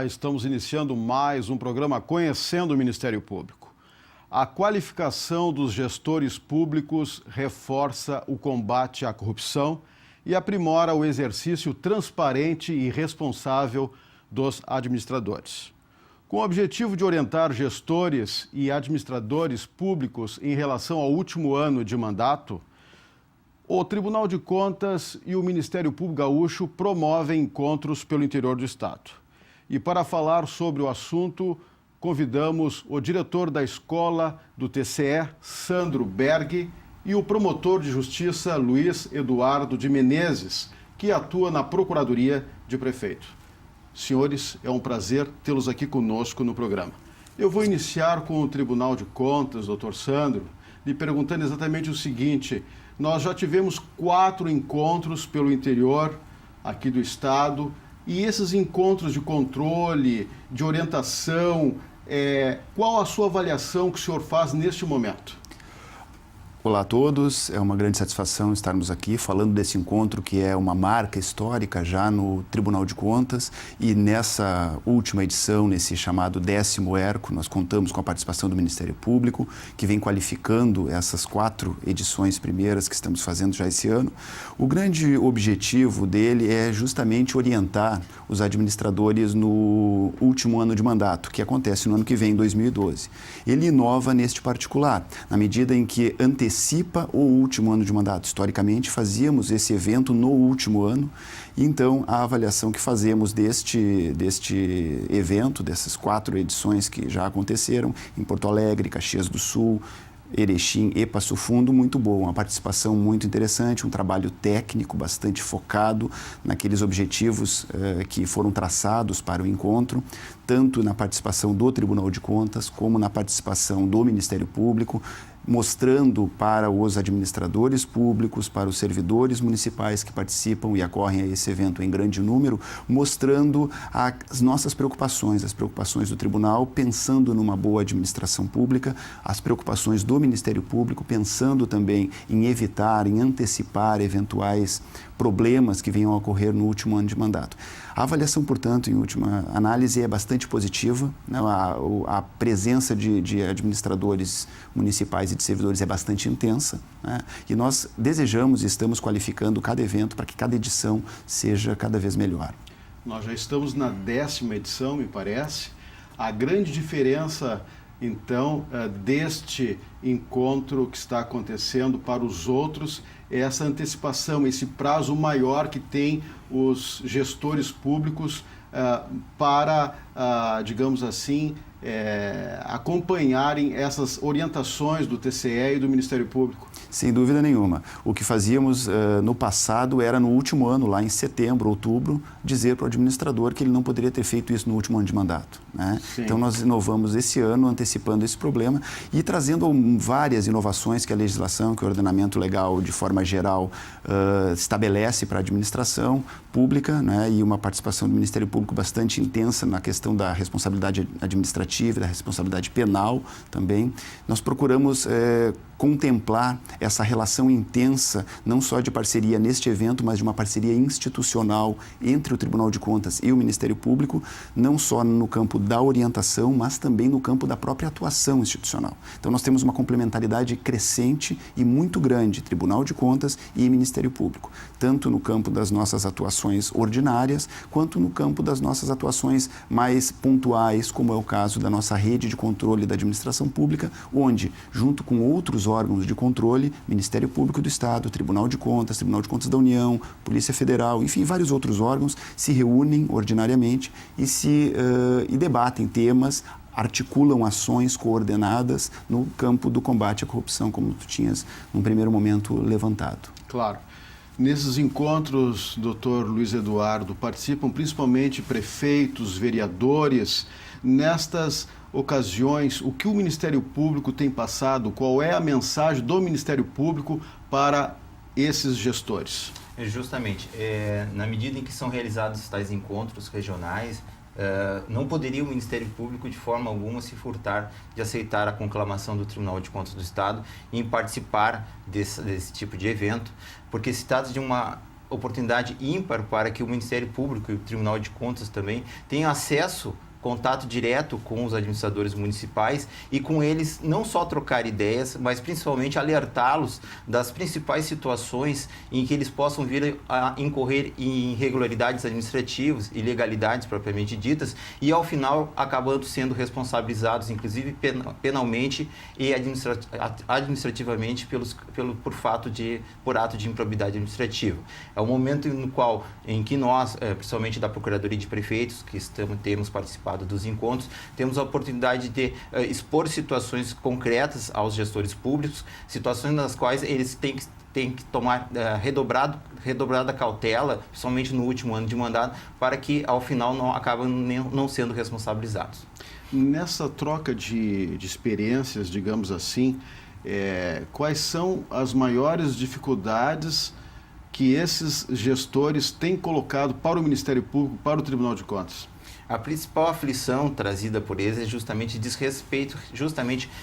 Olá, estamos iniciando mais um programa Conhecendo o Ministério Público. A qualificação dos gestores públicos reforça o combate à corrupção e aprimora o exercício transparente e responsável dos administradores. Com o objetivo de orientar gestores e administradores públicos em relação ao último ano de mandato, o Tribunal de Contas e o Ministério Público Gaúcho promovem encontros pelo interior do estado. E para falar sobre o assunto, convidamos o diretor da escola do TCE, Sandro Berg, e o promotor de justiça, Luiz Eduardo de Menezes, que atua na Procuradoria de Prefeito. Senhores, é um prazer tê-los aqui conosco no programa. Eu vou iniciar com o Tribunal de Contas, doutor Sandro, lhe perguntando exatamente o seguinte: nós já tivemos 4 encontros pelo interior aqui do estado, e esses encontros de controle, de orientação, qual a sua avaliação que o senhor faz neste momento? Olá a todos, é uma grande satisfação estarmos aqui falando desse encontro que é uma marca histórica já no Tribunal de Contas, e nessa última edição, nesse chamado 10º ERCO, nós contamos com a participação do Ministério Público, que vem qualificando essas 4 edições primeiras que estamos fazendo já esse ano. O grande objetivo dele é justamente orientar os administradores no último ano de mandato, que acontece no ano que vem, em 2012. Ele inova neste particular, na medida em que antecipa o último ano de mandato. Historicamente, fazíamos esse evento no último ano, e então a avaliação que fazemos deste evento, dessas 4 edições que já aconteceram em Porto Alegre, Caxias do Sul, Erechim e Passo Fundo, muito boa, uma participação muito interessante, um trabalho técnico bastante focado naqueles objetivos que foram traçados para o encontro, tanto na participação do Tribunal de Contas como na participação do Ministério Público, mostrando para os administradores públicos, para os servidores municipais que participam e acorrem a esse evento em grande número, mostrando as nossas preocupações, as preocupações do tribunal, pensando numa boa administração pública, as preocupações do Ministério Público, pensando também em evitar, em antecipar eventuais problemas que venham a ocorrer no último ano de mandato. A avaliação, portanto, em última análise, é bastante positiva, né? A presença de administradores municipais e de servidores é bastante intensa, né? E nós desejamos e estamos qualificando cada evento para que cada edição seja cada vez melhor. Nós já estamos na 10ª edição, me parece. A grande diferença, então, deste encontro que está acontecendo para os outros é essa antecipação, esse prazo maior que tem os gestores públicos para, digamos assim, acompanharem essas orientações do TCE e do Ministério Público. Sem dúvida nenhuma. O que fazíamos no passado era, no último ano, lá em setembro, outubro, dizer para o administrador que ele não poderia ter feito isso no último ano de mandato, né? Então, nós inovamos esse ano, antecipando esse problema e trazendo várias inovações que a legislação, que o ordenamento legal, de forma geral, estabelece para a administração pública, né? E uma participação do Ministério Público bastante intensa na questão da responsabilidade administrativa, da responsabilidade penal também. Nós procuramos contemplar essa relação intensa, não só de parceria neste evento, mas de uma parceria institucional entre o Tribunal de Contas e o Ministério Público, não só no campo da orientação, mas também no campo da própria atuação institucional. Então, nós temos uma complementaridade crescente e muito grande, Tribunal de Contas e Ministério Público, tanto no campo das nossas atuações ordinárias, quanto no campo das nossas atuações mais pontuais, como é o caso da nossa rede de controle da administração pública, onde, junto com outros órgãos de controle, Ministério Público do Estado, Tribunal de Contas da União, Polícia Federal, enfim, vários outros órgãos se reúnem ordinariamente e debatem temas, articulam ações coordenadas no campo do combate à corrupção, como tu tinhas, num primeiro momento, levantado. Claro. Nesses encontros, doutor Luiz Eduardo, participam principalmente prefeitos, vereadores. Nestas ocasiões, o que o Ministério Público tem passado? Qual é a mensagem do Ministério Público para esses gestores? Justamente, na medida em que são realizados tais encontros regionais, não poderia o Ministério Público de forma alguma se furtar de aceitar a conclamação do Tribunal de Contas do Estado em participar desse tipo de evento, porque se trata de uma oportunidade ímpar para que o Ministério Público e o Tribunal de Contas também tenham acesso, contato direto com os administradores municipais e com eles não só trocar ideias, mas principalmente alertá-los das principais situações em que eles possam vir a incorrer em irregularidades administrativas, ilegalidades propriamente ditas, e ao final acabando sendo responsabilizados, inclusive penalmente e administrativamente por ato de improbidade administrativa. É o momento em que nós, principalmente da Procuradoria de Prefeitos, que temos participado dos encontros, temos a oportunidade de expor situações concretas aos gestores públicos, situações nas quais eles têm que tomar redobrada cautela, principalmente no último ano de mandato, para que ao final acabem não sendo responsabilizados. Nessa troca de experiências, digamos assim, quais são as maiores dificuldades que esses gestores têm colocado para o Ministério Público, para o Tribunal de Contas? A principal aflição trazida por eles é justamente desrespeito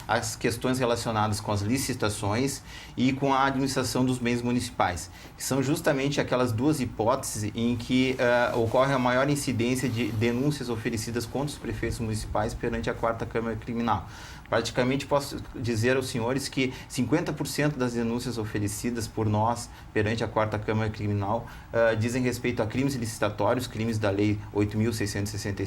às questões relacionadas com as licitações e com a administração dos bens municipais, que são justamente aquelas duas hipóteses em que ocorre a maior incidência de denúncias oferecidas contra os prefeitos municipais perante a 4ª Câmara Criminal. Praticamente posso dizer aos senhores que 50% das denúncias oferecidas por nós perante a 4ª Câmara Criminal dizem respeito a crimes licitatórios, crimes da Lei 8.666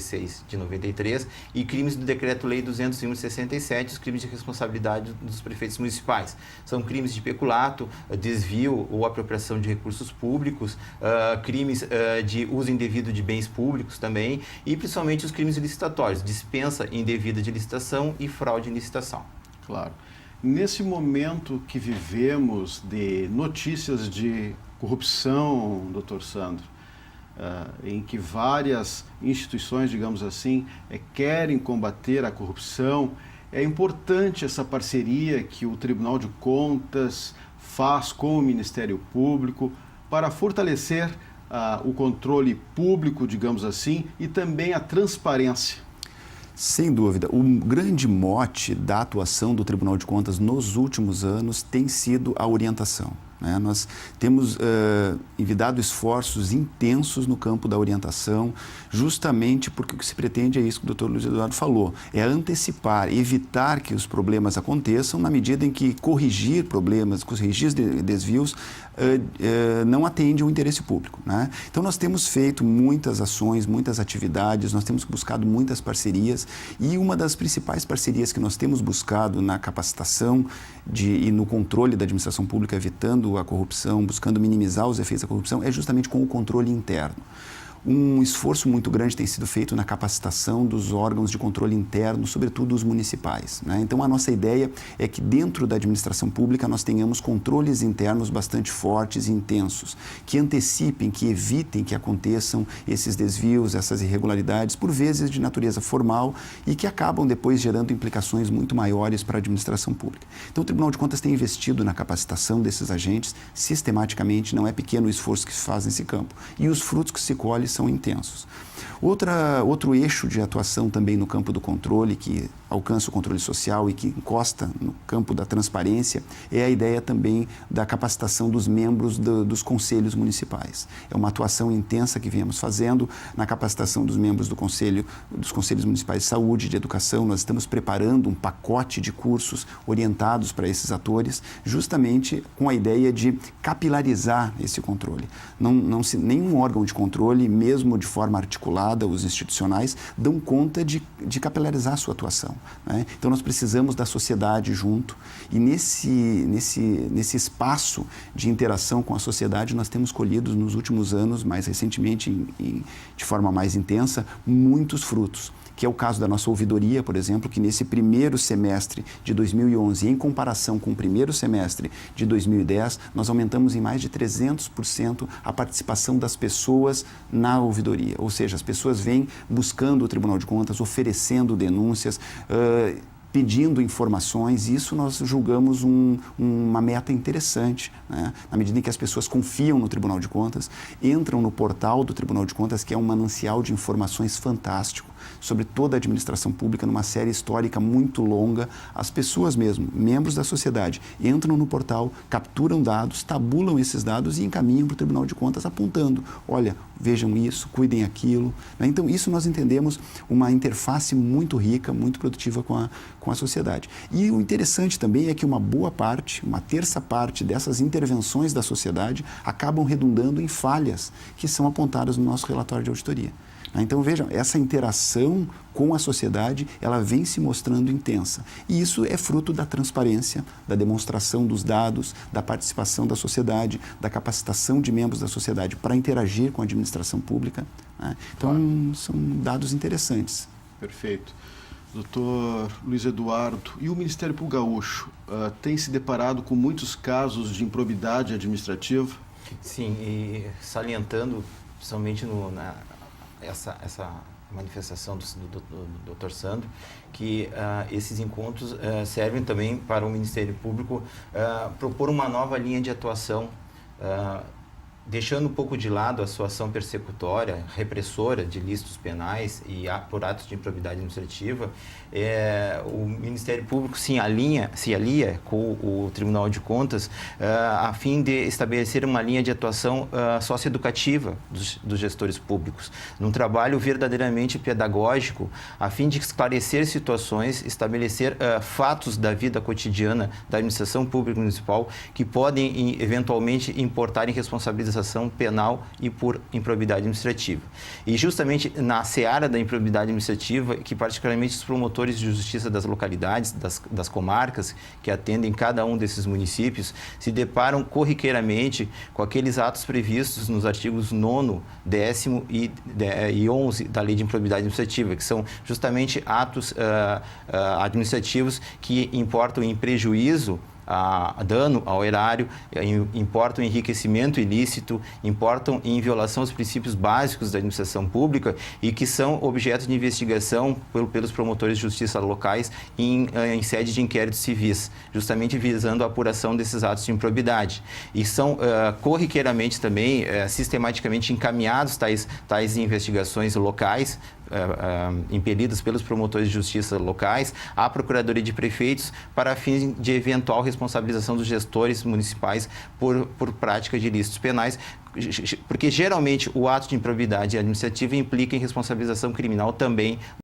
de 93 e crimes do Decreto-Lei 201 de 67, os crimes de responsabilidade dos prefeitos municipais. São crimes de peculato, desvio ou apropriação de recursos públicos, crimes de uso indevido de bens públicos também e principalmente os crimes licitatórios, dispensa indevida de licitação e fraude em licitação. Claro. Nesse momento que vivemos de notícias de corrupção, doutor Sandro, em que várias instituições, digamos assim, querem combater a corrupção, é importante essa parceria que o Tribunal de Contas faz com o Ministério Público para fortalecer o controle público, digamos assim, e também a transparência. Sem dúvida. O grande mote da atuação do Tribunal de Contas nos últimos anos tem sido a orientação. Nós temos envidado esforços intensos no campo da orientação, justamente porque o que se pretende é isso que o Dr. Luiz Eduardo falou, é antecipar, evitar que os problemas aconteçam na medida em que corrigir problemas, corrigir desvios não atende ao interesse público. Então, nós temos feito muitas ações, muitas atividades, nós temos buscado muitas parcerias e uma das principais parcerias que nós temos buscado na capacitação e no controle da administração pública, evitando a corrupção, buscando minimizar os efeitos da corrupção, é justamente com o controle interno. Um esforço muito grande tem sido feito na capacitação dos órgãos de controle interno, sobretudo os municipais. Então, a nossa ideia é que dentro da administração pública nós tenhamos controles internos bastante fortes e intensos, que antecipem, que evitem que aconteçam esses desvios, essas irregularidades, por vezes de natureza formal e que acabam depois gerando implicações muito maiores para a administração pública. Então, o Tribunal de Contas tem investido na capacitação desses agentes sistematicamente, não é pequeno o esforço que se faz nesse campo. E os frutos que se colhem são intensos. Outro eixo de atuação também no campo do controle, que alcança o controle social e que encosta no campo da transparência, é a ideia também da capacitação dos membros dos conselhos municipais. É uma atuação intensa que viemos fazendo na capacitação dos membros dos conselhos municipais de saúde, de educação. Nós estamos preparando um pacote de cursos orientados para esses atores, justamente com a ideia de capilarizar esse controle. Nenhum órgão de controle, mesmo de forma articulada, os institucionais, dão conta de capilarizar a sua atuação. Então, nós precisamos da sociedade junto e nesse espaço de interação com a sociedade nós temos colhido nos últimos anos, mais recentemente de forma mais intensa, muitos frutos, que é o caso da nossa ouvidoria, por exemplo, que nesse primeiro semestre de 2011, em comparação com o primeiro semestre de 2010, nós aumentamos em mais de 300% a participação das pessoas na ouvidoria, ou seja, as pessoas vêm buscando o Tribunal de Contas, oferecendo denúncias, pedindo informações, e isso nós julgamos uma meta interessante, na medida em que as pessoas confiam no Tribunal de Contas, entram no portal do Tribunal de Contas, que é um manancial de informações fantástico. sobre toda a administração pública, numa série histórica muito longa. As pessoas mesmo, membros da sociedade, entram no portal, capturam dados, tabulam esses dados e encaminham para o Tribunal de Contas apontando, olha, vejam isso, cuidem aquilo. Então, isso nós entendemos uma interface muito rica, muito produtiva com a sociedade. E o interessante também é que uma boa parte, uma terça parte dessas intervenções da sociedade acabam redundando em falhas que são apontadas no nosso relatório de auditoria. Então, vejam, essa interação com a sociedade, ela vem se mostrando intensa. E isso é fruto da transparência, da demonstração dos dados, da participação da sociedade, da capacitação de membros da sociedade para interagir com a administração pública. Então, são dados interessantes. Perfeito. Doutor Luiz Eduardo, e o Ministério Público Gaúcho tem se deparado com muitos casos de improbidade administrativa? Sim, e salientando, principalmente essa manifestação do Dr. Sandro, que esses encontros servem também para o Ministério Público propor uma nova linha de atuação, deixando um pouco de lado a sua ação persecutória, repressora de ilícitos penais e por atos de improbidade administrativa. O Ministério Público se alia com o Tribunal de Contas a fim de estabelecer uma linha de atuação socioeducativa dos gestores públicos, num trabalho verdadeiramente pedagógico, a fim de esclarecer situações, estabelecer fatos da vida cotidiana da administração pública municipal que podem eventualmente importar em responsabilização penal e por improbidade administrativa. E justamente na seara da improbidade administrativa, que particularmente os promotores de justiça das localidades, das comarcas, que atendem cada um desses municípios, se deparam corriqueiramente com aqueles atos previstos nos artigos 9º, 10º e 11 da Lei de Improbidade Administrativa, que são justamente atos administrativos que importam em prejuízo, a dano ao erário, importam em enriquecimento ilícito, importam em violação aos princípios básicos da administração pública e que são objeto de investigação pelos promotores de justiça locais em sede de inquéritos civis, justamente visando a apuração desses atos de improbidade. E são corriqueiramente também, sistematicamente encaminhados tais investigações locais, impelidas pelos promotores de justiça locais, à Procuradoria de Prefeitos, para fins de eventual responsabilização dos gestores municipais por prática de ilícitos penais, porque geralmente o ato de improbidade administrativa implica em responsabilização criminal também